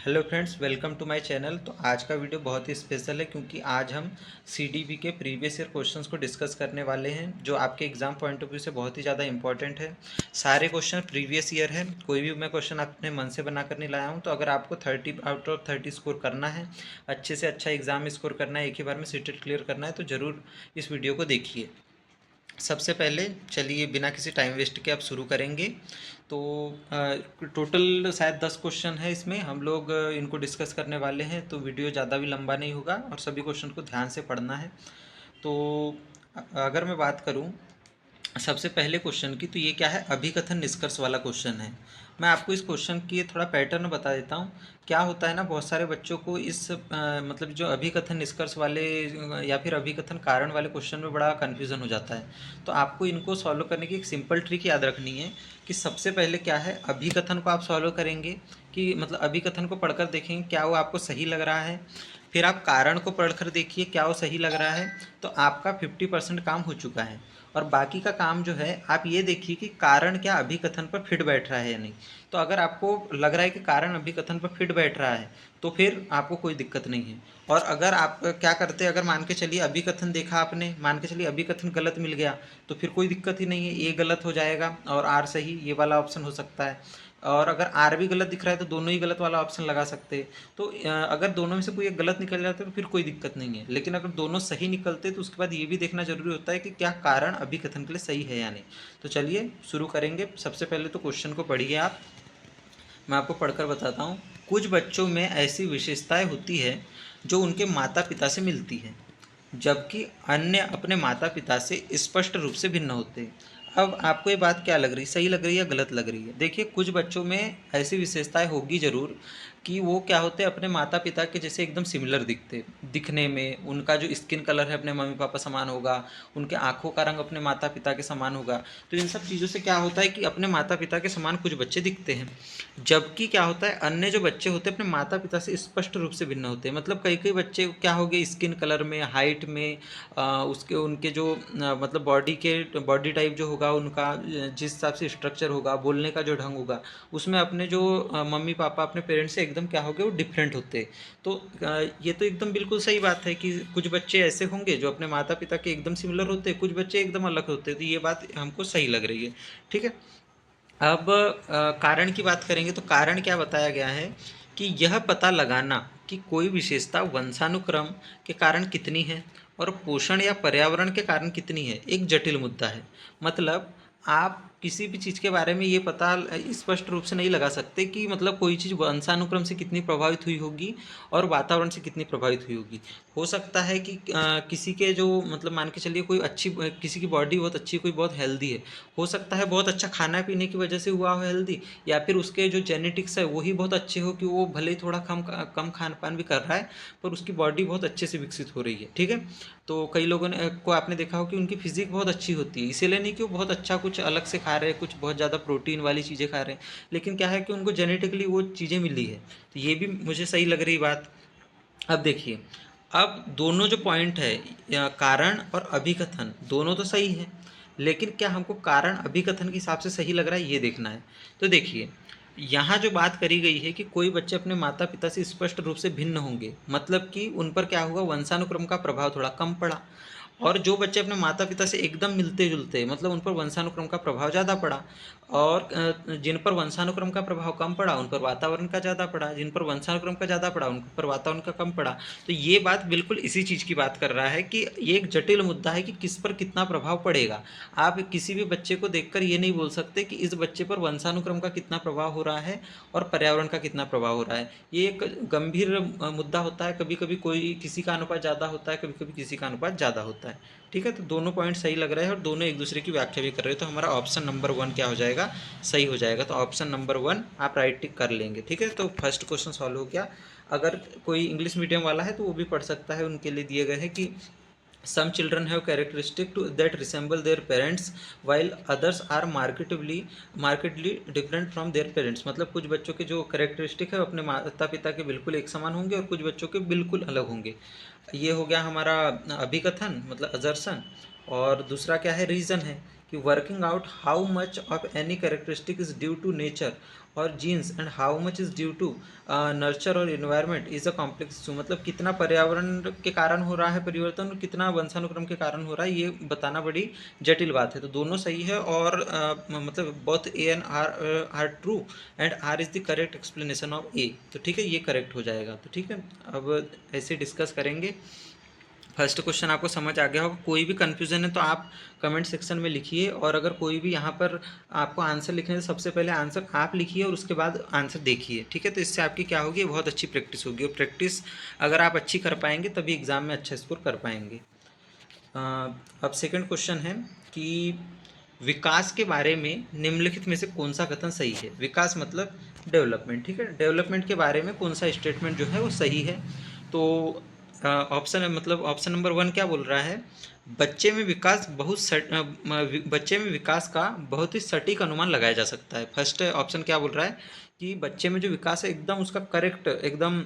Hello friends, welcome to my channel. तो आज का वीडियो बहुत ही स्पेशल है क्योंकि आज हम सीडीबी के प्रीवियस ईयर क्वेश्चंस को डिस्कस करने वाले हैं जो आपके एग्जाम पॉइंट ऑफ व्यू से बहुत ही ज़्यादा इंपॉर्टेंट है। सारे क्वेश्चन प्रीवियस ईयर है, कोई भी मैं क्वेश्चन अपने मन से बना कर नहीं लाया हूँ। तो अगर आपको 30 आउट ऑफ 30 स्कोर करना है, अच्छे से अच्छा एग्जाम स्कोर करना है, एक ही बार में सीटेट क्लियर करना है, तो ज़रूर इस वीडियो को देखिए। सबसे पहले चलिए बिना किसी टाइम वेस्ट के आप शुरू करेंगे। तो टोटल शायद 10 क्वेश्चन है, इसमें हम लोग इनको डिस्कस करने वाले हैं, तो वीडियो ज़्यादा भी लंबा नहीं होगा और सभी क्वेश्चन को ध्यान से पढ़ना है। तो अगर मैं बात करूं सबसे पहले क्वेश्चन की, तो ये क्या है, अभिकथन निष्कर्ष वाला क्वेश्चन है। मैं आपको इस क्वेश्चन की थोड़ा पैटर्न बता देता हूँ। क्या होता है ना, बहुत सारे बच्चों को इस मतलब जो अभिकथन निष्कर्ष वाले या फिर अभिकथन कारण वाले क्वेश्चन में बड़ा कन्फ्यूज़न हो जाता है। तो आपको इनको सॉल्व करने की एक सिंपल ट्रिक याद रखनी है कि सबसे पहले क्या है, अभिकथन को आप सॉल्व करेंगे कि मतलब अभिकथन को पढ़कर देखेंगे क्या वो आपको सही लग रहा है। फिर आप कारण को पढ़कर देखिए क्या वो सही लग रहा है। तो आपका 50% काम हो चुका है। और बाकी का काम जो है आप ये देखिए कि कारण क्या अभिकथन पर फिट बैठ रहा है या नहीं। तो अगर आपको लग रहा है कि कारण अभिकथन पर फिट बैठ रहा है तो फिर आपको कोई दिक्कत नहीं है। और अगर आप क्या करते हैं, अगर मान के चलिए अभिकथन देखा आपने, मान के चलिए अभिकथन गलत मिल गया, तो फिर कोई दिक्कत ही नहीं है, ए गलत हो जाएगा और आर सही, ये वाला ऑप्शन हो सकता है। और अगर आर भी गलत दिख रहा है तो दोनों ही गलत वाला ऑप्शन लगा सकते हैं। तो अगर दोनों में से कोई एक गलत निकल जाता है तो फिर कोई दिक्कत नहीं है, लेकिन अगर दोनों सही निकलते तो उसके बाद ये भी देखना जरूरी होता है कि क्या कारण अभिकथन के लिए सही है या नहीं। तो चलिए शुरू करेंगे। सबसे पहले तो क्वेश्चन को पढ़िए आप, मैं आपको पढ़कर बताता हूँ। कुछ बच्चों में ऐसी विशेषताएं होती है जो उनके माता पिता से मिलती है, जबकि अन्य अपने माता पिता से स्पष्ट रूप से भिन्न होते हैं। अब आपको ये बात क्या लग रही, सही लग रही है या गलत लग रही है? देखिए, कुछ बच्चों में ऐसी विशेषताएं होगी ज़रूर कि वो क्या होते हैं, अपने माता पिता के जैसे एकदम सिमिलर दिखते, दिखने में उनका जो स्किन कलर है अपने मम्मी पापा समान होगा, उनके आँखों का रंग अपने माता पिता के समान होगा। तो इन सब चीज़ों से क्या होता है कि अपने माता पिता के समान कुछ बच्चे दिखते हैं। जबकि क्या होता है, अन्य जो बच्चे होते हैं अपने माता पिता से स्पष्ट रूप से भिन्न होते हैं। मतलब कई कई बच्चे क्या हो गए, स्किन कलर में, हाइट में, उसके उनके जो मतलब बॉडी टाइप जो होगा उनका, जिस हिसाब से स्ट्रक्चर होगा, बोलने का जो ढंग होगा, उसमें अपने जो मम्मी पापा अपने पेरेंट्स से एकदम क्या हो गए, वो डिफरेंट होते हैं। तो ये तो एकदम बिल्कुल सही बात है कि कुछ बच्चे ऐसे होंगे जो अपने माता पिता के एकदम सिमिलर होते हैं, कुछ बच्चे एकदम अलग होते हैं। तो ये बात हमको सही लग रही है, ठीक है। अब कारण की बात करेंगे तो कारण क्या बताया गया है कि यह पता लगाना कि कोई विशेषता वंशानुक्रम के कारण कितनी है और पोषण या पर्यावरण के कारण कितनी है, एक जटिल मुद्दा है। मतलब आप किसी भी चीज़ के बारे में ये पता स्पष्ट रूप से नहीं लगा सकते कि मतलब कोई चीज़ वंशानुक्रम से कितनी प्रभावित हुई होगी और वातावरण से कितनी प्रभावित हुई होगी। हो सकता है कि किसी के जो मतलब मान के चलिए कोई अच्छी, किसी की बॉडी बहुत अच्छी, कोई बहुत हेल्दी है, हो सकता है बहुत अच्छा खाना पीने की वजह से हुआ हो हेल्दी, या फिर उसके जो जेनेटिक्स है वही बहुत अच्छे हो कि वो भले ही थोड़ा कम कम खान पान भी कर रहा है पर उसकी बॉडी बहुत अच्छे से विकसित हो रही है, ठीक है। तो कई लोगों ने को आपने देखा हो कि उनकी फिजिक बहुत अच्छी होती है, इसीलिए नहीं कि वो बहुत अच्छा कुछ अलग से खा रहे हैं, कुछ बहुत ज़्यादा प्रोटीन वाली चीज़ें खा रहे हैं, लेकिन क्या है कि उनको जेनेटिकली वो चीज़ें मिली है। तो ये भी मुझे सही लग रही बात। अब देखिए, अब दोनों जो पॉइंट है, कारण और अभिकथन, दोनों तो सही है, लेकिन क्या हमको कारण अभिकथन के हिसाब से सही लग रहा है ये देखना है। तो देखिए, यहाँ जो बात करी गई है कि कोई बच्चे अपने माता पिता से स्पष्ट रूप से भिन्न होंगे, मतलब कि उन पर क्या हुआ, वंशानुक्रम का प्रभाव थोड़ा कम पड़ा। और जो बच्चे अपने माता पिता से एकदम मिलते जुलते, मतलब उन पर वंशानुक्रम का प्रभाव ज़्यादा पड़ा। और जिन पर वंशानुक्रम का प्रभाव कम पड़ा उन पर वातावरण का ज़्यादा पड़ा, जिन पर वंशानुक्रम का ज़्यादा पड़ा उन पर वातावरण का कम पड़ा। तो ये बात बिल्कुल इसी चीज़ की बात कर रहा है कि ये एक जटिल मुद्दा है कि किस पर कितना प्रभाव पड़ेगा। आप किसी भी बच्चे को देखकर ये नहीं बोल सकते कि इस बच्चे पर वंशानुक्रम का कितना प्रभाव हो रहा है और पर्यावरण का कितना प्रभाव हो रहा है। ये एक गंभीर मुद्दा होता है, कभी कभी कोई किसी का अनुपात ज़्यादा होता है, कभी कभी किसी का अनुपात ज़्यादा होता है, ठीक है। तो दोनों पॉइंट सही लग रहे हैं और दोनों एक दूसरे की व्याख्या भी कर रहे हैं। तो हमारा ऑप्शन नंबर 1 क्या हो जाएगा, सही हो जाएगा। तो ऑप्शन नंबर 1 आप राइट टिक कर लेंगे, ठीक है। तो फर्स्ट क्वेश्चन सॉल्व हो गया। अगर कोई इंग्लिश मीडियम वाला है तो वो भी पढ़ सकता है, उनके लिए दिए गए हैं कि some children have characteristics that resemble their parents while others are markedly different from their parents। मतलब कुछ बच्चों के जो कैरेक्टरिस्टिक है अपने माता पिता के बिल्कुल एक समान होंगे और कुछ बच्चों के बिल्कुल अलग होंगे। ये हो गया हमारा अभिकथन, मतलब अजर्सन। और दूसरा क्या है, रीज़न है कि working out how much of any characteristic is due to nature और genes and how much is due to nurture और environment is a complex issue. मतलब कितना पर्यावरण के कारण हो रहा है परिवर्तन और कितना वंशानुक्रम के कारण हो रहा है, ये बताना बड़ी जटिल बात है। तो दोनों सही है और मतलब both A and R true and R is the correct explanation of A. तो ठीक है, ये करेक्ट हो जाएगा। तो ठीक है, अब ऐसे डिस्कस करेंगे। फर्स्ट क्वेश्चन आपको समझ आ गया होगा। कोई भी कन्फ्यूज़न है तो आप कमेंट सेक्शन में लिखिए, और अगर कोई भी यहाँ पर आपको आंसर लिखने से सबसे पहले आंसर आप लिखिए और उसके बाद आंसर देखिए। ठीक है, तो इससे आपकी क्या होगी, बहुत अच्छी प्रैक्टिस होगी, और प्रैक्टिस अगर आप अच्छी कर पाएंगे तभी एग्ज़ाम में अच्छा स्कोर कर पाएंगे। अब सेकंड क्वेश्चन है कि विकास के बारे में निम्नलिखित में से कौन सा कथन सही है। विकास मतलब डेवलपमेंट। ठीक है, डेवलपमेंट के बारे में कौन सा स्टेटमेंट जो है वो सही है। तो ऑप्शन मतलब ऑप्शन नंबर 1 क्या बोल रहा है, बच्चे में विकास बच्चे में विकास का बहुत ही सटीक अनुमान लगाया जा सकता है। फर्स्ट ऑप्शन क्या बोल रहा है कि बच्चे में जो विकास है एकदम उसका करेक्ट, एकदम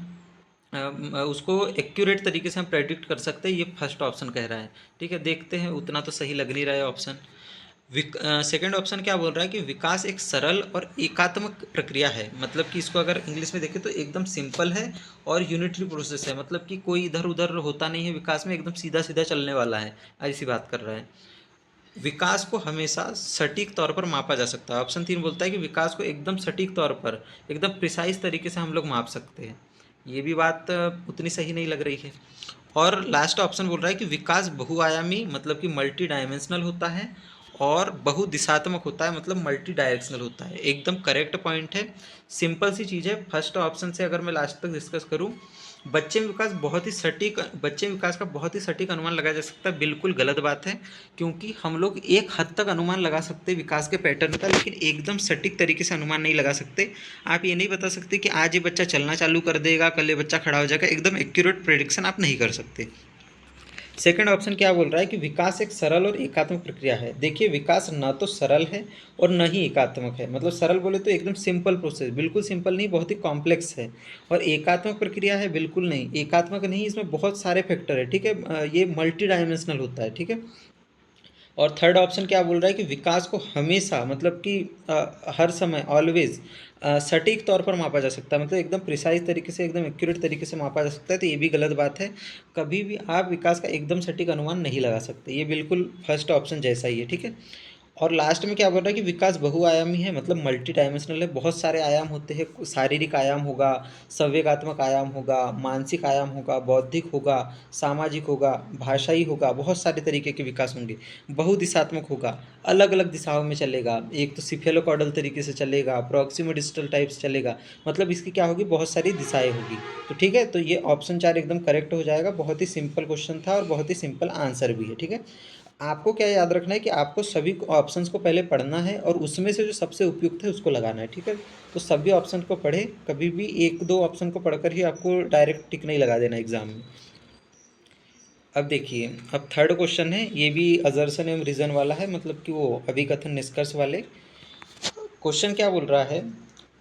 उसको एक्यूरेट तरीके से हम प्रेडिक्ट कर सकते हैं, ये फर्स्ट ऑप्शन कह रहा है। ठीक है, देखते हैं, उतना तो सही लग नहीं रहा है ऑप्शन। सेकंड ऑप्शन क्या बोल रहा है कि विकास एक सरल और एकात्मक प्रक्रिया है। मतलब कि इसको अगर इंग्लिश में देखें तो एकदम सिंपल है और यूनिटरी प्रोसेस है। मतलब कि कोई इधर उधर होता नहीं है विकास में, एकदम सीधा सीधा चलने वाला है, ऐसी बात कर रहा है। विकास को हमेशा सटीक तौर पर मापा जा सकता है। ऑप्शन 3 बोलता है कि विकास को एकदम सटीक तौर पर, एकदम प्रिसाइज तरीके से हम लोग माप सकते हैं। ये भी बात उतनी सही नहीं लग रही है। और लास्ट ऑप्शन बोल रहा है कि विकास बहुआयामी, मतलब कि मल्टी डायमेंशनल होता है, और बहुदिशात्मक होता है, मतलब मल्टी डायरेक्शनल होता है। एकदम करेक्ट पॉइंट है, सिंपल सी चीज़ है। फर्स्ट ऑप्शन से अगर मैं लास्ट तक डिस्कस करूं, बच्चे में विकास का बहुत ही सटीक अनुमान लगाया जा सकता है, बिल्कुल गलत बात है। क्योंकि हम लोग एक हद तक अनुमान लगा सकते हैं विकास के पैटर्न का, लेकिन एकदम सटीक तरीके से अनुमान नहीं लगा सकते। आप ये नहीं बता सकते कि आज ये बच्चा चलना चालू कर देगा, कल ये बच्चा खड़ा हो जाएगा, एकदम एक्यूरेट प्रेडिक्शन आप नहीं कर सकते। सेकंड ऑप्शन क्या बोल रहा है कि विकास एक सरल और एकात्मक प्रक्रिया है। देखिए, विकास न तो सरल है और न ही एकात्मक है। मतलब सरल बोले तो एकदम सिंपल प्रोसेस, बिल्कुल सिंपल नहीं, बहुत ही कॉम्प्लेक्स है। और एकात्मक प्रक्रिया है, बिल्कुल नहीं एकात्मक नहीं, इसमें बहुत सारे फैक्टर है। ठीक है, ये मल्टी डायमेंशनल होता है। ठीक है, और थर्ड ऑप्शन क्या बोल रहा है कि विकास को हमेशा, मतलब कि हर समय, ऑलवेज सटीक तौर पर मापा जा सकता है, मतलब एकदम प्रिसाइज तरीके से, एकदम एक्यूरेट तरीके से मापा जा सकता है। तो ये भी गलत बात है, कभी भी आप विकास का एकदम सटीक अनुमान नहीं लगा सकते। ये बिल्कुल फर्स्ट ऑप्शन जैसा ही है। ठीक है, और लास्ट में क्या बोल रहा है कि विकास बहुआयामी है, मतलब मल्टी डायमेंशनल है, बहुत सारे आयाम होते हैं। शारीरिक आयाम होगा, संवेगात्मक आयाम होगा, मानसिक आयाम होगा, बौद्धिक होगा, सामाजिक होगा, भाषाई होगा, बहुत सारे तरीके के विकास होंगे। बहुदिशात्मक होगा, अलग अलग दिशाओं में चलेगा, एक तो सिफेलोकॉर्डल तरीके से चलेगा, प्रॉक्सिमो डिजिटल टाइप से चलेगा, मतलब इसकी क्या होगी, बहुत सारी दिशाएं होगी। तो ठीक है, तो ये ऑप्शन 4 एकदम करेक्ट हो जाएगा। बहुत ही सिंपल क्वेश्चन था और बहुत ही सिंपल आंसर भी है। ठीक है, आपको क्या याद रखना है कि आपको सभी ऑप्शंस को पहले पढ़ना है और उसमें से जो सबसे उपयुक्त है उसको लगाना है। ठीक है, तो सभी ऑप्शन को पढ़े, कभी भी एक दो ऑप्शन को पढ़कर ही आपको डायरेक्ट टिक नहीं लगा देना एग्जाम में। अब देखिए, अब थर्ड क्वेश्चन है, ये भी असर्शन एवं रीजन वाला है, मतलब कि वो अभिकथन निष्कर्ष वाले। क्वेश्चन क्या बोल रहा है,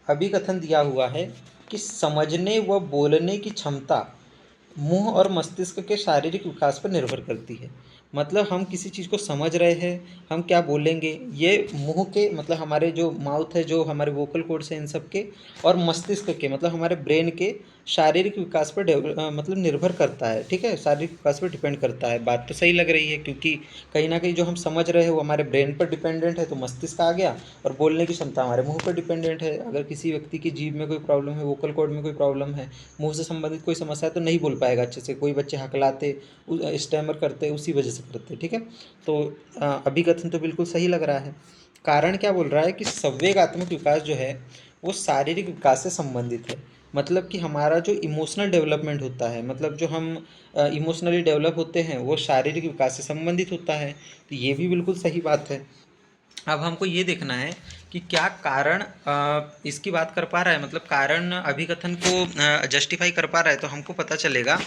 अभिकथन दिया हुआ है कि समझने व बोलने की क्षमता मुंह और मस्तिष्क के शारीरिक विकास पर निर्भर करती है। मतलब हम किसी चीज़ को समझ रहे हैं, हम क्या बोलेंगे, ये मुंह के, मतलब हमारे जो माउथ है, जो हमारे वोकल कोड्स हैं इन सब के, और मस्तिष्क के, मतलब हमारे ब्रेन के शारीरिक विकास पर मतलब निर्भर करता है। ठीक है, शारीरिक विकास पर डिपेंड करता है। बात तो सही लग रही है, क्योंकि कहीं ना कहीं जो हम समझ रहे हैं वो हमारे ब्रेन पर डिपेंडेंट है, तो मस्तिष्क आ गया, और बोलने की क्षमता हमारे मुंह पर डिपेंडेंट है। अगर किसी व्यक्ति की जीभ में कोई प्रॉब्लम है, वोकल कॉर्ड में कोई प्रॉब्लम है, मुंह से संबंधित कोई समस्या है, तो नहीं बोल पाएगा अच्छे से। कोई बच्चे हकलाते, स्टैमर करते, उसी वजह से करते। ठीक है, तो अभिकथन तो बिल्कुल सही लग रहा है। कारण क्या बोल रहा है कि संवेगात्मक विकास जो है वो शारीरिक विकास से संबंधित है। मतलब कि हमारा जो इमोशनल डेवलपमेंट होता है, मतलब जो हम इमोशनली डेवलप होते हैं, वो शारीरिक विकास से संबंधित होता है। तो ये भी बिल्कुल सही बात है। अब हमको ये देखना है कि क्या कारण इसकी बात कर पा रहा है, मतलब कारण अभिकथन को जस्टिफाई कर पा रहा है, तो हमको पता चलेगा।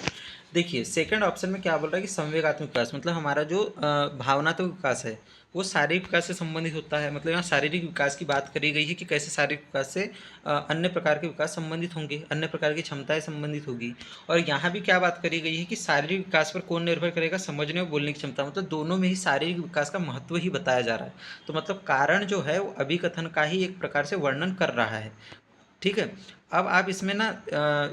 देखिए, सेकंड ऑप्शन में क्या बोल रहा है कि संवेगात्मक विकास, मतलब हमारा जो भावनात्मक विकास है वो शारीरिक विकास से संबंधित होता है। मतलब यहाँ शारीरिक विकास की बात करी गई है कि कैसे शारीरिक विकास से अन्य प्रकार के विकास संबंधित होंगे, अन्य प्रकार की क्षमताएं संबंधित होगी। और यहाँ भी क्या बात करी गई है कि शारीरिक विकास पर कौन निर्भर करेगा, समझने और बोलने की क्षमता। मतलब दोनों में ही शारीरिक विकास का महत्व ही बताया जा रहा है। तो मतलब कारण जो है वो अभिकथन का ही एक प्रकार से वर्णन कर रहा है। ठीक है। अब आप इसमें ना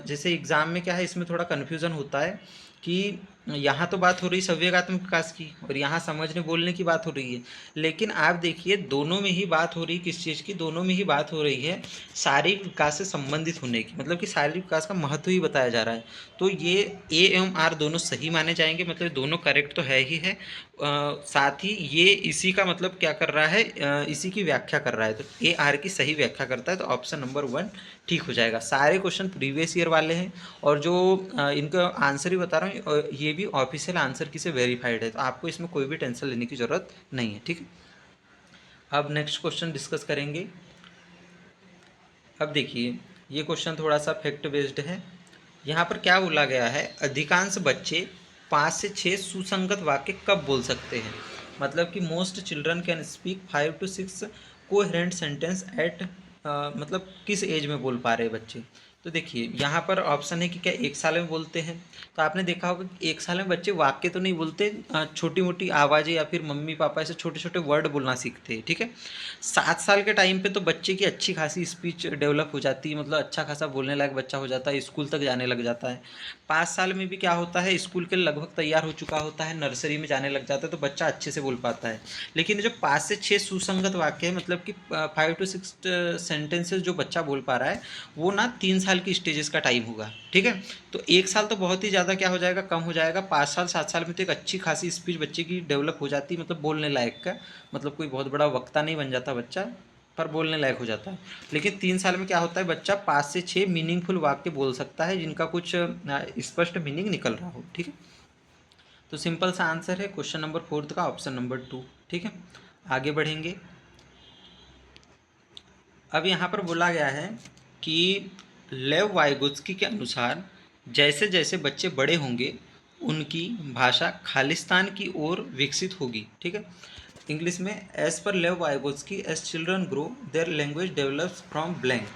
जैसे एग्जाम में क्या है, इसमें थोड़ा कन्फ्यूज़न होता है कि यहाँ तो बात हो रही संवेगात्मक विकास की और यहाँ समझने बोलने की बात हो रही है। लेकिन आप देखिए दोनों में ही बात हो रही है किस चीज़ की, दोनों में ही बात हो रही है शारीरिक विकास से संबंधित होने की। मतलब कि शारीरिक विकास का महत्व ही बताया जा रहा है। तो ये ए एवं आर दोनों सही माने जाएंगे, मतलब दोनों करेक्ट तो है ही है। साथ ही ये इसी का मतलब क्या कर रहा है, इसी की व्याख्या कर रहा है। तो ए आर की सही व्याख्या करता है। तो ऑप्शन नंबर 1 ठीक हो जाएगा। सारे क्वेश्चन प्रीवियस ईयर वाले हैं और जो इनका आंसर ही बता रहा हूँ ये भी ऑफिशियल आंसर की से वेरीफाइड है। तो आपको इसमें कोई भी टेंशन लेने की ज़रूरत नहीं है। ठीक है। अब नेक्स्ट क्वेश्चन डिस्कस करेंगे। अब देखिए ये क्वेश्चन थोड़ा सा फैक्ट बेस्ड है। यहाँ पर क्या बोला गया है, अधिकांश बच्चे 5 से 6 सुसंगत वाक्य कब बोल सकते हैं। मतलब कि most children can speak 5 to 6 coherent sentence at, मतलब किस एज में बोल पा रहे हैं बच्चे। तो देखिए यहाँ पर ऑप्शन है कि क्या 1 साल में बोलते हैं। तो आपने देखा होगा कि 1 साल में बच्चे वाक्य तो नहीं बोलते, छोटी मोटी आवाज़ें या फिर मम्मी पापा ऐसे छोटे छोटे वर्ड बोलना सीखते हैं। ठीक है। 7 साल के टाइम पे तो बच्चे की अच्छी खासी स्पीच डेवलप हो जाती है, मतलब अच्छा खासा बोलने लायक बच्चा हो जाता है, स्कूल तक जाने लग जाता है। 5 साल में भी क्या होता है, स्कूल के लगभग तैयार हो चुका होता है, नर्सरी में जाने लग जाता है, तो बच्चा अच्छे से बोल पाता है। लेकिन जो 5 से 6 सुसंगत वाक्य है, मतलब कि 5 to 6 सेंटेंसेस जो बच्चा बोल पा रहा है, वो ना 3 साल की स्टेजेस का टाइम होगा। ठीक है। तो 1 साल तो बहुत ही ज़्यादा क्या हो जाएगा, कम हो जाएगा। 5 साल 7 साल में तो एक अच्छी खासी स्पीच बच्चे की डेवलप हो जाती है, मतलब बोलने लायक का, मतलब कोई बहुत बड़ा वक्ता नहीं बन जाता बच्चा, पर बोलने लायक हो जाता है। लेकिन 3 साल में क्या होता है, बच्चा 5 से 6 मीनिंगफुल वाक्य बोल सकता है जिनका कुछ स्पष्ट मीनिंग निकल रहा हो। ठीक है। तो सिंपल सा आंसर है क्वेश्चन नंबर 4 का ऑप्शन नंबर 2। ठीक है। आगे बढ़ेंगे। अब यहाँ पर बोला गया है कि लेव वाइगोत्स्की के अनुसार जैसे जैसे बच्चे बड़े होंगे उनकी भाषा खालिस्तान की ओर विकसित होगी। ठीक है। इंग्लिश में एज पर Lev Vygotsky as children grow their language develops from blank.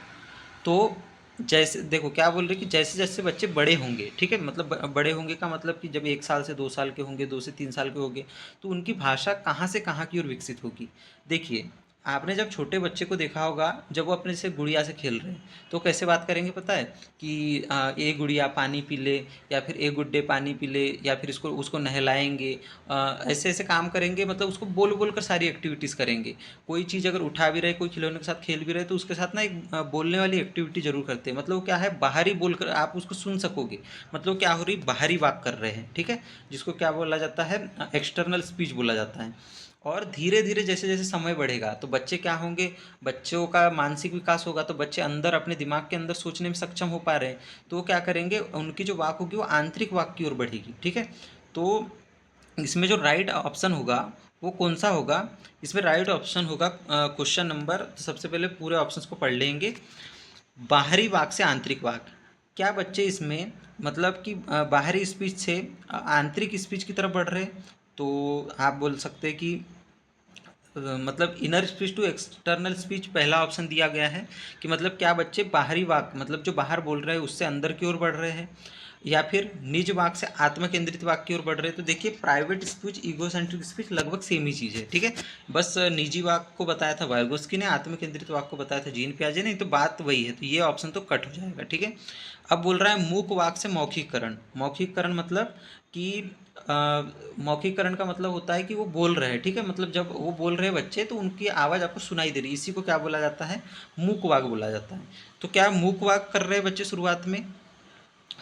तो जैसे देखो क्या बोल रहे कि जैसे जैसे बच्चे बड़े होंगे, ठीक है, मतलब बड़े होंगे का मतलब कि जब 1 साल से 2 साल के होंगे, 2 से 3 साल के होंगे, तो उनकी भाषा कहाँ से कहाँ की ओर विकसित होगी। देखिए आपने जब छोटे बच्चे को देखा होगा, जब वो अपने से गुड़िया से खेल रहे हैं तो कैसे बात करेंगे पता है कि ए गुड़िया पानी पी ले, या फिर ए गुड्डे पानी पी ले, या फिर इसको उसको नहलाएंगे, ऐसे ऐसे काम करेंगे, मतलब उसको बोल बोल कर सारी एक्टिविटीज़ करेंगे। कोई चीज़ अगर उठा भी रहे, कोई खिलौने के साथ खेल भी रहे, तो उसके साथ ना एक बोलने वाली एक्टिविटी जरूर करते हैं। मतलब क्या है, बाहरी बोलकर आप उसको सुन सकोगे, मतलब क्या हो रही, बाहरी बात कर रहे हैं। ठीक है। जिसको क्या बोला जाता है, एक्सटर्नल स्पीच बोला जाता है। और धीरे धीरे जैसे जैसे समय बढ़ेगा तो बच्चे क्या होंगे, बच्चों का मानसिक विकास होगा, तो बच्चे अंदर अपने दिमाग के अंदर सोचने में सक्षम हो पा रहे हैं, तो वो क्या करेंगे, उनकी जो वाक होगी वो आंतरिक वाक की ओर बढ़ेगी। ठीक है। तो इसमें जो राइट ऑप्शन होगा वो कौन सा होगा, इसमें राइट ऑप्शन होगा क्वेश्चन नंबर, तो सबसे पहले पूरे ऑप्शंस को पढ़ लेंगे। बाहरी वाक से आंतरिक वाक, क्या बच्चे इसमें मतलब कि बाहरी स्पीच से आंतरिक स्पीच की तरफ बढ़ रहे हैं। तो आप बोल सकते हैं कि मतलब inner speech to external speech पहला ऑप्शन दिया गया है कि मतलब क्या बच्चे बाहरी वाक, मतलब जो बाहर बोल रहे हैं उससे अंदर की ओर बढ़ रहे हैं, या फिर निज वाक से आत्म केंद्रित वाक की ओर बढ़ रहे हैं। तो देखिए प्राइवेट स्पीच ईगोसेंट्रिक स्पीच लगभग सेम ही चीज़ है। ठीक है। बस निजी वाक को बताया था वाइगोस्की ने, आत्म केंद्रित वाक को बताया था जीन पियाजे ने, तो बात वही है। तो ये ऑप्शन तो कट हो जाएगा। ठीक है। अब बोल रहा है मूक वाक से मौखिककरण। मौखिककरण मतलब कि मौखिककरण का मतलब होता है कि वो बोल रहे हैं। ठीक है। मतलब जब वो बोल रहे हैं बच्चे तो उनकी आवाज़ आपको सुनाई दे रही है, इसी को क्या बोला जाता है, मूक वाक बोला जाता है। तो क्या मूक वाक कर रहे हैं बच्चे शुरुआत में,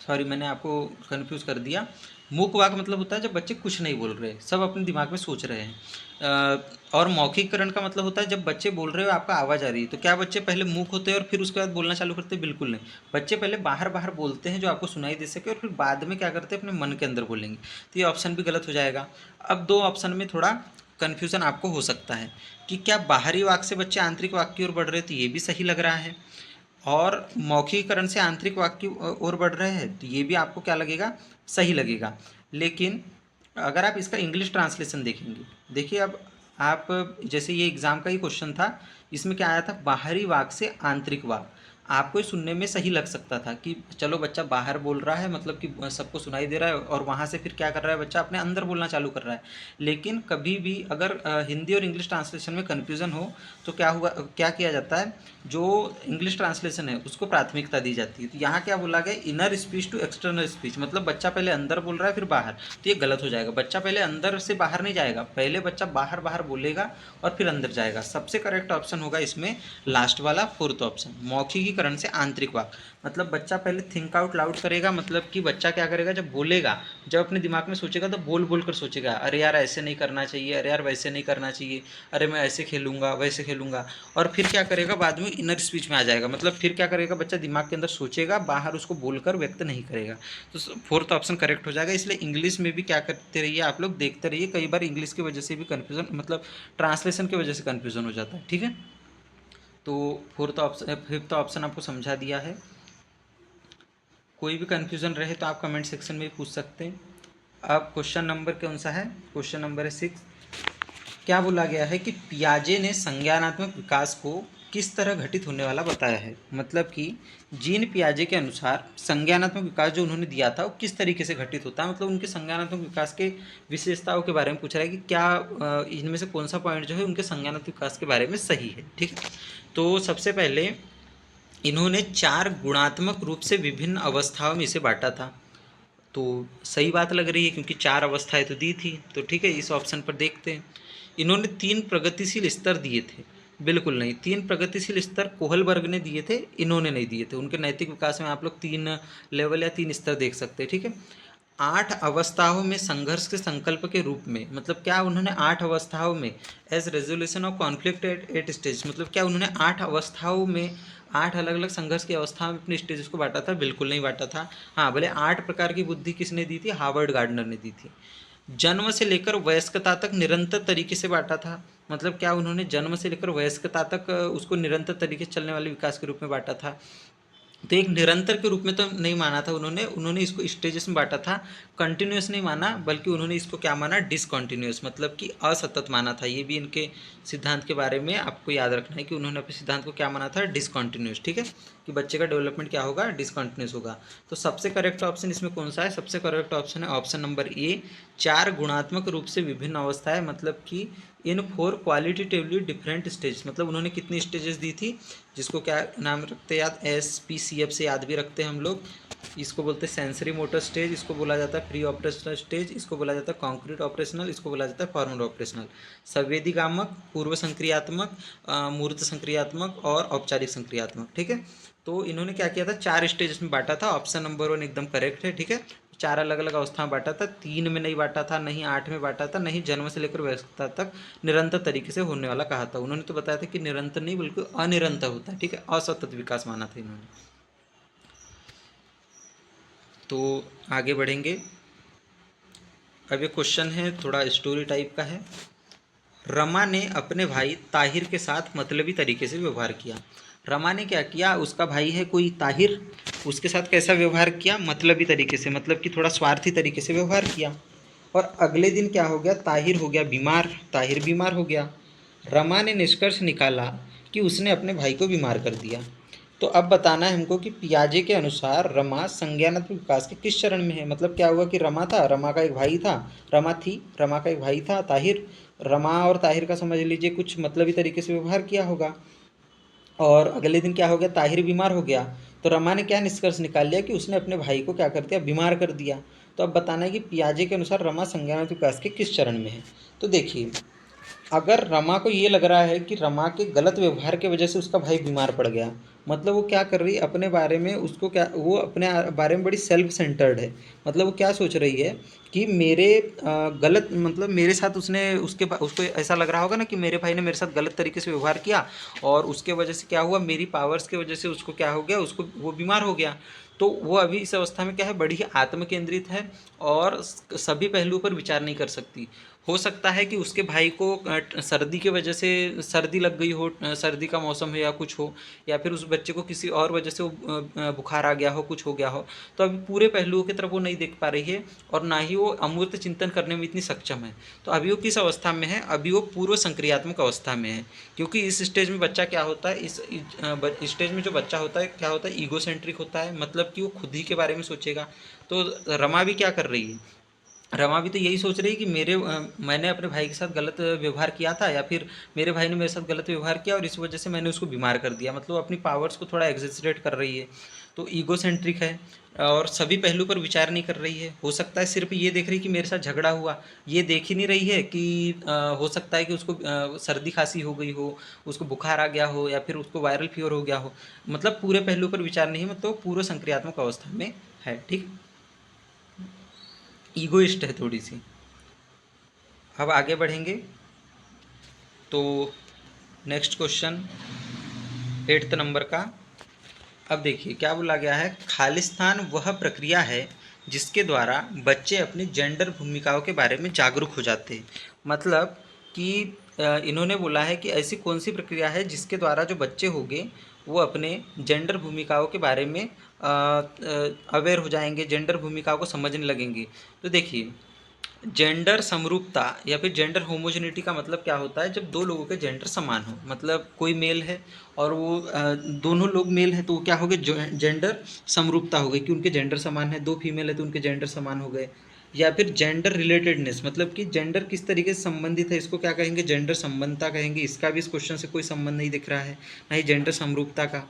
सॉरी मैंने आपको कंफ्यूज कर दिया। मूक वाक मतलब होता है जब बच्चे कुछ नहीं बोल रहे, सब अपने दिमाग में सोच रहे हैं। और मौखिककरण का मतलब होता है जब बच्चे बोल रहे हो आपका आवाज़ आ रही है। तो क्या बच्चे पहले मूक होते हैं और फिर उसके बाद बोलना चालू करते हैं, बिल्कुल नहीं। बच्चे पहले बाहर बाहर बोलते हैं जो आपको सुनाई दे सके, और फिर बाद में क्या करते हैं, अपने मन के अंदर बोलेंगे। तो ये ऑप्शन भी गलत हो जाएगा। अब दो ऑप्शन में थोड़ा कन्फ्यूज़न आपको हो सकता है कि क्या बाहरी वाक से बच्चे आंतरिक वाक की ओर बढ़ रहे हैं, तो ये भी सही लग रहा है। और मौखिककरण से आंतरिक वाक्य की ओर बढ़ रहे हैं, तो ये भी आपको क्या लगेगा, सही लगेगा। लेकिन अगर आप इसका इंग्लिश ट्रांसलेशन देखेंगे, देखिए अब आप जैसे ये एग्जाम का ही क्वेश्चन था, इसमें क्या आया था, बाहरी वाक से आंतरिक वाक। आपको ये सुनने में सही लग सकता था कि चलो बच्चा बाहर बोल रहा है, मतलब कि सबको सुनाई दे रहा है, और वहाँ से फिर क्या कर रहा है बच्चा, अपने अंदर बोलना चालू कर रहा है। लेकिन कभी भी अगर हिंदी और इंग्लिश ट्रांसलेशन में कन्फ्यूज़न हो तो क्या किया जाता है, जो इंग्लिश ट्रांसलेशन है उसको प्राथमिकता दी जाती है। तो यहाँ क्या बोला गया, inner speech to external speech, मतलब बच्चा पहले अंदर बोल रहा है फिर बाहर, तो ये गलत हो जाएगा। बच्चा पहले अंदर से बाहर नहीं जाएगा, पहले बच्चा बाहर बाहर बोलेगा और फिर अंदर जाएगा। सबसे करेक्ट ऑप्शन होगा इसमें लास्ट वाला, फोर्थ ऑप्शन, मौखिकीकरण से आंतरिक वाक। मतलब बच्चा पहले थिंक आउट लाउड करेगा, मतलब कि बच्चा क्या करेगा, जब बोलेगा, जब अपने दिमाग में सोचेगा तो बोल बोल कर सोचेगा, अरे यार ऐसे नहीं करना चाहिए, अरे यार वैसे नहीं करना चाहिए, अरे मैं ऐसे खेलूंगा वैसे खेलूंगा। और फिर क्या करेगा, बाद में इनर स्पीच में आ जाएगा, मतलब फिर क्या करेगा बच्चा, दिमाग के अंदर सोचेगा, बाहर उसको बोलकर व्यक्त नहीं करेगा। तो फोर्थ ऑप्शन करेक्ट हो जाएगा। इसलिए इंग्लिश में भी क्या करते रहिए आप लोग, देखते रहिए, कई बार इंग्लिश की वजह से भी कन्फ्यूज़न, मतलब ट्रांसलेशन की वजह से कन्फ्यूज़न हो जाता है। ठीक है, तो फोर्थ ऑप्शन, फिफ्थ ऑप्शन आपको समझा दिया है। कोई भी कन्फ्यूज़न रहे तो आप कमेंट सेक्शन में भी पूछ सकते हैं। अब क्वेश्चन नंबर कौन सा है, क्वेश्चन नंबर है 6। क्या बोला गया है कि पियाजे ने संज्ञानात्मक विकास को किस तरह घटित होने वाला बताया है। मतलब कि जीन पियाजे के अनुसार संज्ञानात्मक विकास जो उन्होंने दिया था वो किस तरीके से घटित होता है, मतलब उनके संज्ञानात्मक विकास के विशेषताओं के बारे में पूछ रहा है कि क्या इनमें से कौन सा पॉइंट जो है उनके संज्ञानात्मक विकास के बारे में सही है। ठीक है, तो सबसे पहले इन्होंने 4 गुणात्मक रूप से विभिन्न अवस्थाओं में इसे बांटा था। तो सही बात लग रही है क्योंकि 4 अवस्थाएं तो दी थी। तो ठीक है, इस ऑप्शन पर देखते हैं। इन्होंने 3 प्रगतिशील स्तर दिए थे। बिल्कुल नहीं, 3 प्रगतिशील स्तर कोहलबर्ग ने दिए थे, इन्होंने नहीं दिए थे। उनके नैतिक विकास में आप लोग 3 लेवल या 3 स्तर देख सकते हैं। ठीक है, 8 अवस्थाओं में संघर्ष के संकल्प के रूप में, मतलब क्या उन्होंने 8 अवस्थाओं में, as resolution of conflict at stage, मतलब क्या उन्होंने 8 अवस्थाओं में, 8 अलग अलग संघर्ष की अवस्था में अपने स्टेजेस को बांटा था? बिल्कुल नहीं बांटा था। हाँ, भले 8 प्रकार की बुद्धि किसने दी थी? हार्वर्ड गार्डनर ने दी थी। जन्म से लेकर वयस्कता तक निरंतर तरीके से बांटा था। मतलब क्या उन्होंने जन्म से लेकर वयस्कता तक उसको निरंतर तरीके से चलने वाले विकास के रूप में बांटा था? तो एक निरंतर के रूप में तो नहीं माना था उन्होंने, उन्होंने इसको स्टेजेस में बांटा था। कंटिन्यूस नहीं माना, बल्कि उन्होंने इसको क्या माना, डिसकंटिन्यूस, मतलब कि असतत माना था। ये भी इनके सिद्धांत के बारे में आपको याद रखना है कि उन्होंने अपने सिद्धांत को क्या माना था, डिसकंटिन्यूस। ठीक है, कि बच्चे का डेवलपमेंट क्या होगा, डिसकंटिन्यूस होगा। तो सबसे करेक्ट ऑप्शन इसमें कौन सा है? सबसे करेक्ट ऑप्शन है ऑप्शन नंबर ए, 4 गुणात्मक रूप से विभिन्न अवस्थाएं, मतलब कि इन 4 क्वालिटेटिवली डिफरेंट स्टेज। मतलब उन्होंने कितनी स्टेजेस दी थी, जिसको क्या नाम रखते हैं याद, SPCF से याद भी रखते हैं हम लोग। इसको बोलते हैं सेंसरी मोटर स्टेज, इसको बोला जाता है प्री ऑपरेशनल स्टेज, इसको बोला जाता है कॉन्क्रीट ऑपरेशनल, इसको बोला जाता है फॉर्मल ऑपरेशनल। संवेदीगामक, पूर्व संक्रियात्मक, मूर्त संक्रियात्मक और औपचारिक संक्रियात्मक। ठीक है, तो इन्होंने क्या किया था, 4 स्टेज में बांटा था। ऑप्शन नंबर 1 एकदम करेक्ट है। ठीक है, 4 अलग अलग अवस्था में बांटा था, 3 में नहीं बांटा था, नहीं 8 में बांटा था, नहीं जन्म से लेकर वयस्कता तक निरंतर तरीके से होने वाला कहा था। उन्होंने तो बताया था कि निरंतर नहीं बल्कि अनिरंतर होता है। ठीक है, असतत विकास माना था इन्होंने। तो आगे बढ़ेंगे। अब ये क्वेश्चन है थोड़ा स्टोरी टाइप का है। रमा ने अपने भाई ताहिर के साथ मतलबी तरीके से व्यवहार किया। रमा ने क्या किया, उसका भाई है कोई ताहिर, उसके साथ कैसा व्यवहार किया, मतलबी तरीके से, मतलब कि थोड़ा स्वार्थी तरीके से व्यवहार किया। और अगले दिन क्या हो गया, ताहिर हो गया बीमार, ताहिर बीमार हो गया। रमा ने निष्कर्ष निकाला कि उसने अपने भाई को बीमार कर दिया। तो अब बताना है हमको कि पियाजे के अनुसार रमा संज्ञानात्मक विकास के किस चरण में है। मतलब क्या हुआ कि रमा था, रमा का एक भाई था, रमा थी, रमा का एक भाई था ताहिर। रमा और ताहिर का समझ लीजिए कुछ मतलबी तरीके से व्यवहार किया होगा। और अगले दिन क्या हो गया, ताहिर बीमार हो गया। तो रमा ने क्या निष्कर्ष निकाल लिया कि उसने अपने भाई को क्या कर दिया, बीमार कर दिया। तो अब बताना है कि पियाजे के अनुसार रमा संज्ञानात्मक विकास के किस चरण में है। तो देखिए, अगर रमा को ये लग रहा है कि रमा के गलत व्यवहार की वजह से उसका भाई बीमार पड़ गया, मतलब वो क्या कर रही है अपने बारे में, उसको क्या, वो अपने बारे में बड़ी सेल्फ सेंटर्ड है। मतलब वो क्या सोच रही है कि मेरे गलत, मतलब मेरे साथ उसने उसको ऐसा लग रहा होगा ना कि मेरे भाई ने मेरे साथ गलत तरीके से व्यवहार किया, और उसके वजह से क्या हुआ, मेरी पावर्स की वजह से उसको क्या हो गया, उसको वो बीमार हो गया। तो वो अभी इस अवस्था में क्या है, बड़ी ही आत्म केंद्रित है और सभी पहलुओं पर विचार नहीं कर सकती। हो सकता है कि उसके भाई को सर्दी के वजह से सर्दी लग गई हो, सर्दी का मौसम है या कुछ हो, या फिर उस बच्चे को किसी और वजह से बुखार आ गया हो, कुछ हो गया हो। तो अभी पूरे पहलुओं की तरफ वो नहीं देख पा रही है और ना ही वो अमूर्त चिंतन करने में इतनी सक्षम है। तो अभी वो किस अवस्था में है? अभी वो पूर्व संक्रियात्मक अवस्था में है। क्योंकि इस स्टेज में बच्चा क्या होता है, इस स्टेज में जो बच्चा होता है क्या होता है, ईगोसेंट्रिक होता है, मतलब कि वो खुद ही के बारे में सोचेगा। तो रमा भी क्या कर रही है? रमा भी तो यही सोच रही है कि मैंने अपने भाई के साथ गलत व्यवहार किया था, या फिर मेरे भाई ने मेरे साथ गलत व्यवहार किया और इस वजह से मैंने उसको बीमार कर दिया। मतलब अपनी पावर्स को थोड़ा एग्जेजरेट कर रही है। तो ईगोसेंट्रिक है और सभी पहलू पर विचार नहीं कर रही है। हो सकता है सिर्फ ये देख रही कि मेरे साथ झगड़ा हुआ, ये देख ही नहीं रही है कि हो सकता है कि उसको सर्दी खांसी हो गई हो, उसको बुखार आ गया हो, या फिर उसको वायरल फीवर हो गया हो। मतलब पूरे पहलू पर विचार नहीं, मतलब पूर्व संक्रियात्मक अवस्था में है। ठीक, ईगोइस्ट है थोड़ी सी। अब आगे बढ़ेंगे तो नेक्स्ट क्वेश्चन 8th नंबर का। अब देखिए क्या बोला गया है, खालिस्तान वह प्रक्रिया है जिसके द्वारा बच्चे अपनी जेंडर भूमिकाओं के बारे में जागरूक हो जाते हैं। मतलब कि इन्होंने बोला है कि ऐसी कौन सी प्रक्रिया है जिसके द्वारा जो बच्चे होंगे वो अपने जेंडर भूमिकाओं के बारे में अवेयर हो जाएंगे, जेंडर भूमिकाओं को समझने लगेंगे। तो देखिए, जेंडर समरूपता या फिर जेंडर होमोजेनिटी का मतलब क्या होता है? जब दो लोगों के जेंडर समान हो, मतलब कोई मेल है और वो दोनों लोग मेल हैं, तो वो क्या हो गए, जेंडर समरूपता हो गई कि उनके जेंडर समान है। दो फीमेल है तो उनके जेंडर समान हो गए। या फिर जेंडर रिलेटेडनेस, मतलब कि जेंडर किस तरीके से संबंधित है, इसको क्या कहेंगे, जेंडर संबंधता कहेंगे। इसका भी इस क्वेश्चन से कोई संबंध नहीं दिख रहा है, ना ही जेंडर समरूपता का।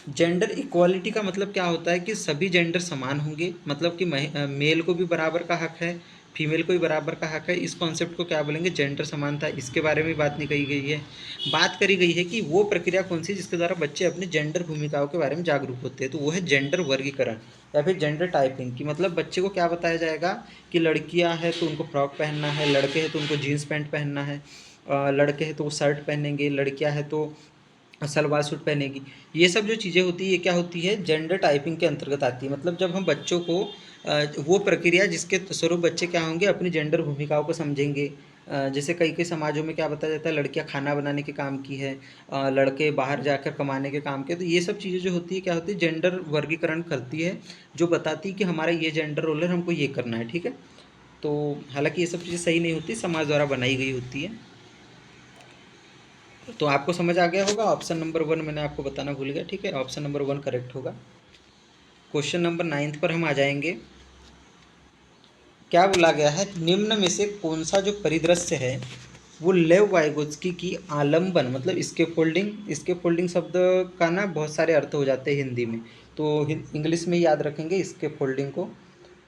जेंडर इक्वालिटी का मतलब क्या होता है कि सभी जेंडर समान होंगे, मतलब कि मेल को भी बराबर का हक है, फीमेल को भी बराबर का हक है। इस कॉन्सेप्ट को क्या बोलेंगे, जेंडर समानता। इसके बारे में बात नहीं कही गई है। बात करी गई है कि वो प्रक्रिया कौन सी जिसके द्वारा बच्चे अपनी जेंडर भूमिकाओं के बारे में जागरूक होते हैं। तो वो है जेंडर वर्गीकरण या फिर जेंडर टाइपिंग की। मतलब बच्चे को क्या बताया जाएगा कि लड़कियां हैं तो उनको फ्रॉक पहनना है, लड़के हैं तो उनको जीन्स पैंट पहनना है, लड़के हैं तो वो शर्ट पहनेंगे, लड़कियां हैं तो सलवार सूट पहनेगी। ये सब जो चीज़ें होती है ये क्या होती है, जेंडर टाइपिंग के अंतर्गत आती है। मतलब जब हम बच्चों को वो प्रक्रिया जिसके स्वरूप बच्चे क्या होंगे, अपनी जेंडर भूमिकाओं को समझेंगे। जैसे कई कई समाजों में क्या बताया जाता है, लड़कियां खाना बनाने के काम की है, लड़के बाहर जाकर कमाने के काम के। तो ये सब चीज़ें जो होती है क्या होती है, जेंडर वर्गीकरण करती है, जो बताती है कि हमारा ये जेंडर रोल है, हमको ये करना है। ठीक है, तो हालांकि ये सब चीज़ें सही नहीं होती, समाज द्वारा बनाई गई होती है। तो आपको समझ आ गया होगा। ऑप्शन नंबर 1 मैंने आपको बताना भूल गया। ठीक है, ऑप्शन नंबर 1 करेक्ट होगा। क्वेश्चन नंबर 9 पर हम आ जाएंगे। क्या बोला गया है, निम्न में से कौन सा जो परिदृश्य है वो लेव वाइगोत्स्की की आलम्बन, मतलब स्केफोल्डिंग शब्द का ना बहुत सारे अर्थ हो जाते हैं हिंदी में, तो इंग्लिश में याद रखेंगे स्केफोल्डिंग को।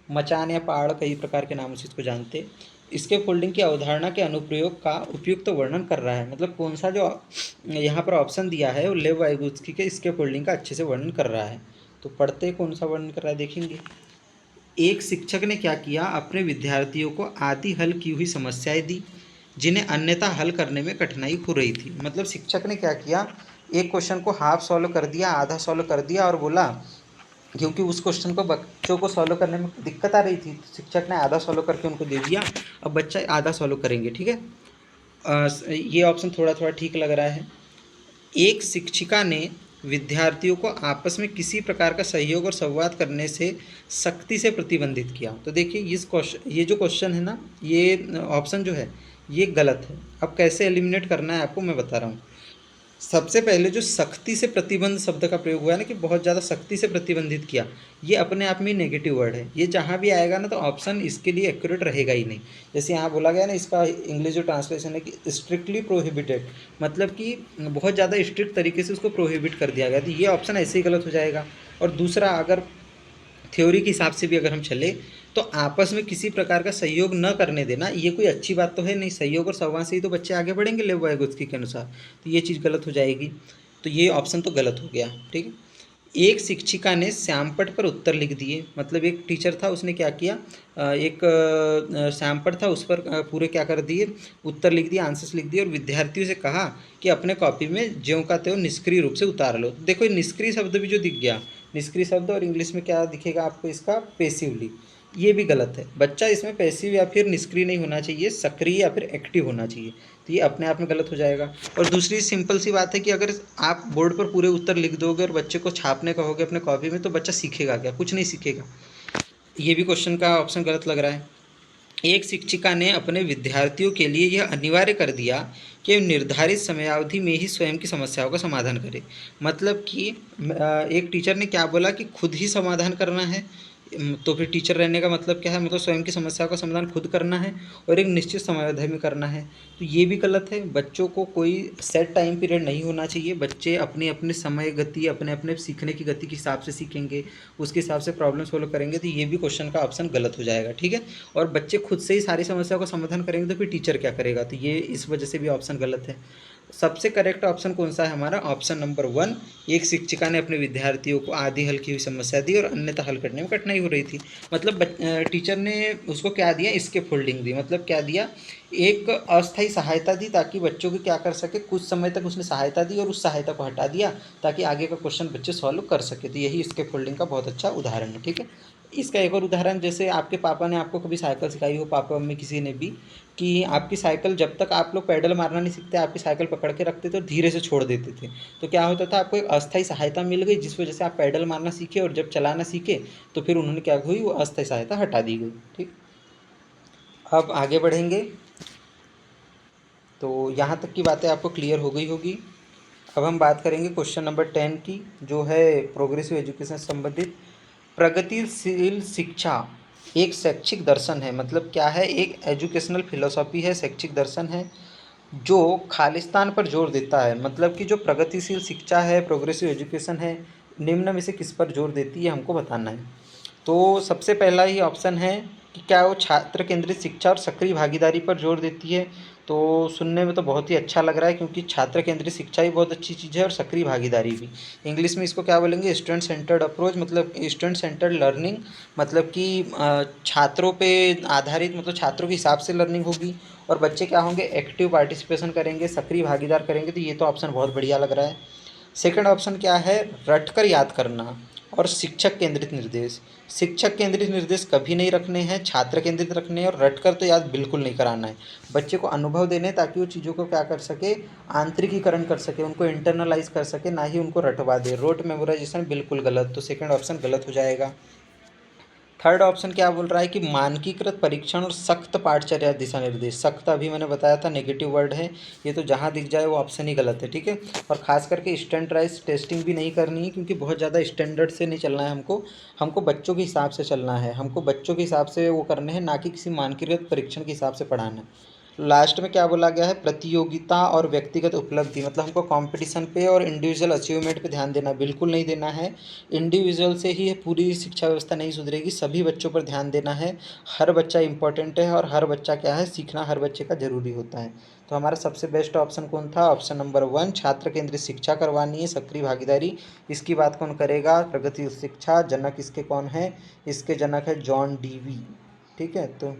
मचान या पहाड़ कई प्रकार के नामों से इसको जानते हैं। इसके फोल्डिंग की अवधारणा के अनुप्रयोग का उपयुक्त वर्णन कर रहा है। मतलब कौन सा जो यहाँ पर ऑप्शन दिया है वो लेव वाइगोत्स्की के इसके फोल्डिंग का अच्छे से वर्णन कर रहा है। तो पढ़ते कौन सा वर्णन कर रहा है देखेंगे। एक शिक्षक ने क्या किया, अपने विद्यार्थियों को आधी हल की हुई समस्याएं दी जिन्हें अन्यथा हल करने में कठिनाई हो रही थी। मतलब शिक्षक ने क्या किया, एक क्वेश्चन को हाफ सॉल्व कर दिया, आधा सॉल्व कर दिया और बोला, क्योंकि उस क्वेश्चन को बच्चों को सॉल्व करने में दिक्कत आ रही थी, तो शिक्षक ने आधा सॉल्व करके उनको दे दिया। अब बच्चा आधा सॉल्व करेंगे। ठीक है, ये ऑप्शन थोड़ा थोड़ा ठीक लग रहा है। एक शिक्षिका ने विद्यार्थियों को आपस में किसी प्रकार का सहयोग और संवाद करने से सख्ती से प्रतिबंधित किया। तो देखिए ये जो क्वेश्चन है ना, ये ऑप्शन जो है ये गलत है। अब कैसे एलिमिनेट करना है आपको मैं बता रहा हूँ। सबसे पहले जो सख्ती से प्रतिबंध शब्द का प्रयोग हुआ है ना, कि बहुत ज़्यादा सख्ती से प्रतिबंधित किया, ये अपने आप में नेगेटिव वर्ड है। ये जहाँ भी आएगा ना तो ऑप्शन इसके लिए एक्यूरेट रहेगा ही नहीं। जैसे यहाँ बोला गया ना, इसका इंग्लिश जो ट्रांसलेशन है कि स्ट्रिक्टली प्रोहिबिटेड, मतलब कि बहुत ज़्यादा स्ट्रिक्ट तरीके से उसको प्रोहिबिट कर दिया गया, तो ये ऑप्शन ऐसे ही गलत हो जाएगा। और दूसरा, अगर थ्योरी के हिसाब से भी अगर हम चले तो आपस में किसी प्रकार का सहयोग न करने देना ये कोई अच्छी बात तो है नहीं। सहयोग और संवाद से ही तो बच्चे आगे बढ़ेंगे लेव वाइगोत्स्की के अनुसार, तो ये चीज़ गलत हो जाएगी। तो ये ऑप्शन तो गलत हो गया। ठीक है, एक शिक्षिका ने श्यामपट्ट पर उत्तर लिख दिए। मतलब एक टीचर था, उसने क्या किया, एक श्यामपट्ट था उस पर पूरे क्या कर दिए, उत्तर लिख दिए, आंसर्स लिख दिए और विद्यार्थियों से कहा कि अपने कॉपी में ज्यों का त्यों निष्क्रिय रूप से उतार लो। देखो ये निष्क्रिय शब्द भी जो दिख गया, निष्क्रिय शब्द, और इंग्लिश में क्या दिखेगा आपको इसका, पेसिवली। ये भी गलत है। बच्चा इसमें पैसिव या फिर निष्क्रिय नहीं होना चाहिए, सक्रिय या फिर एक्टिव होना चाहिए। तो ये अपने आप में गलत हो जाएगा। और दूसरी सिंपल सी बात है कि अगर आप बोर्ड पर पूरे उत्तर लिख दोगे और बच्चे को छापने कहोगे अपने कॉपी में, तो बच्चा सीखेगा क्या? कुछ नहीं सीखेगा। ये भी क्वेश्चन का ऑप्शन गलत लग रहा है। एक शिक्षिका ने अपने विद्यार्थियों के लिए यह अनिवार्य कर दिया कि वे निर्धारित समयावधि में ही स्वयं की समस्याओं का समाधान करें। मतलब कि एक टीचर ने क्या बोला कि खुद ही समाधान करना है। तो फिर टीचर रहने का मतलब क्या है? मतलब स्वयं की समस्याओं का समाधान खुद करना है और एक निश्चित समयावधि में करना है। तो ये भी गलत है। बच्चों को कोई सेट टाइम पीरियड नहीं होना चाहिए। बच्चे अपनी अपने समय गति, अपने अपने सीखने की गति के हिसाब से सीखेंगे, उसके हिसाब से प्रॉब्लम सॉल्व करेंगे। तो ये भी क्वेश्चन का ऑप्शन गलत हो जाएगा। ठीक है। और बच्चे खुद से ही सारी समस्याओं का समाधान करेंगे तो फिर टीचर क्या करेगा? तो ये इस वजह से भी ऑप्शन गलत है। सबसे करेक्ट ऑप्शन कौन सा है हमारा? Option number 1। एक शिक्षिका ने अपने विद्यार्थियों को आधी हल्की हुई समस्या दी और अन्यथा हल करने में कठिनाई हो रही थी। मतलब टीचर ने उसको क्या दिया? इसके फोल्डिंग दी। मतलब क्या दिया? एक अस्थायी सहायता दी ताकि बच्चों को क्या कर सके, कुछ समय तक उसने सहायता दी और उस सहायता को हटा दिया ताकि आगे का क्वेश्चन बच्चे सॉल्व कर सके। तो यही इसके फोल्डिंग का बहुत अच्छा उदाहरण है। ठीक है। इसका एक और उदाहरण, जैसे आपके पापा ने आपको कभी साइकिल सिखाई हो, पापा मम्मी किसी ने भी, कि आपकी साइकिल जब तक आप लोग पैडल मारना नहीं सीखते, आपकी साइकिल पकड़ के रखते थे और धीरे से छोड़ देते थे। तो क्या होता था? आपको एक अस्थायी सहायता मिल गई जिस वजह से आप पैडल मारना सीखे, और जब चलाना सीखे तो फिर उन्होंने क्या हुई? वो अस्थायी सहायता हटा दी गई। ठीक। अब आगे बढ़ेंगे। तो यहाँ तक की बातें आपको क्लियर हो गई होगी। अब हम बात करेंगे क्वेश्चन नंबर 10 की, जो है प्रोग्रेसिव एजुकेशन से संबंधित। प्रगतिशील शिक्षा एक शैक्षिक दर्शन है। मतलब क्या है? एक एजुकेशनल फिलोसॉफी है, शैक्षिक दर्शन है जो खालिस्तान पर जोर देता है। मतलब कि जो प्रगतिशील शिक्षा है, प्रोग्रेसिव एजुकेशन है, निम्न में से किस पर जोर देती है, हमको बताना है। तो सबसे पहला ही ऑप्शन है कि क्या वो छात्र केंद्रित शिक्षा और सक्रिय भागीदारी पर जोर देती है। तो सुनने में तो बहुत ही अच्छा लग रहा है, क्योंकि छात्र केंद्रित शिक्षा भी बहुत अच्छी चीज़ है और सक्रिय भागीदारी भी। इंग्लिश में इसको क्या बोलेंगे? स्टूडेंट सेंटर्ड अप्रोच, मतलब स्टूडेंट सेंटर्ड लर्निंग। मतलब कि छात्रों पे आधारित, मतलब छात्रों के हिसाब से लर्निंग होगी और बच्चे क्या होंगे? एक्टिव पार्टिसिपेशन करेंगे, सक्रिय भागीदार करेंगे। तो ये तो ऑप्शन बहुत बढ़िया लग रहा है। सेकंड ऑप्शन क्या है? रटकर याद करना और शिक्षक केंद्रित निर्देश। शिक्षक केंद्रित निर्देश कभी नहीं रखने हैं, छात्र केंद्रित रखने हैं, और रटकर तो याद बिल्कुल नहीं कराना है। बच्चे को अनुभव देने, ताकि वो चीज़ों को क्या कर सके? आंतरिकीकरण कर सके, उनको इंटरनलाइज कर सके, ना ही उनको रटवा दे। रोट मेमोराइजेशन बिल्कुल गलत। तो सेकंड ऑप्शन गलत हो जाएगा। थर्ड ऑप्शन क्या बोल रहा है? कि मानकीकृत परीक्षण और सख्त पाठचर्या दिशा निर्देश। सख्त अभी मैंने बताया था नेगेटिव वर्ड है, ये तो जहाँ दिख जाए वो ऑप्शन ही गलत है। ठीक है। और खास करके स्टैंडर्डाइज टेस्टिंग भी नहीं करनी है, क्योंकि बहुत ज़्यादा स्टैंडर्ड से नहीं चलना है हमको। हमको बच्चों के हिसाब से चलना है, हमको बच्चों के हिसाब से वो करने हैं, ना कि किसी मानकीकृत परीक्षण के हिसाब से पढ़ाना है। लास्ट में क्या बोला गया है? प्रतियोगिता और व्यक्तिगत उपलब्धि। मतलब हमको कंपटीशन पे और इंडिविजुअल अचीवमेंट पे ध्यान देना बिल्कुल नहीं देना है। इंडिविजुअल से ही पूरी शिक्षा व्यवस्था नहीं सुधरेगी, सभी बच्चों पर ध्यान देना है। हर बच्चा इंपॉर्टेंट है और हर बच्चा क्या है? सीखना हर बच्चे का ज़रूरी होता है। तो हमारा सबसे बेस्ट ऑप्शन कौन था? ऑप्शन नंबर 1, छात्र केंद्रित शिक्षा करवानी है, सक्रिय भागीदारी। इसकी बात कौन करेगा? प्रगतिशील शिक्षा। जनक इसके कौन है? इसके जनक है जॉन डीवी। ठीक है। तो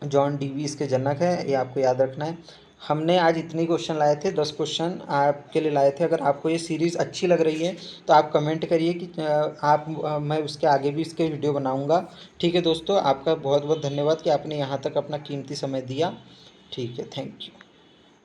जॉन डीवी इसके जनक है, ये आपको याद रखना है। हमने आज इतने क्वेश्चन लाए थे, 10 क्वेश्चन आपके लिए लाए थे। अगर आपको ये सीरीज़ अच्छी लग रही है तो आप कमेंट करिए कि मैं उसके आगे भी इसके वीडियो बनाऊंगा। ठीक है दोस्तों, आपका बहुत बहुत धन्यवाद कि आपने यहाँ तक अपना कीमती समय दिया। ठीक है, थैंक यू।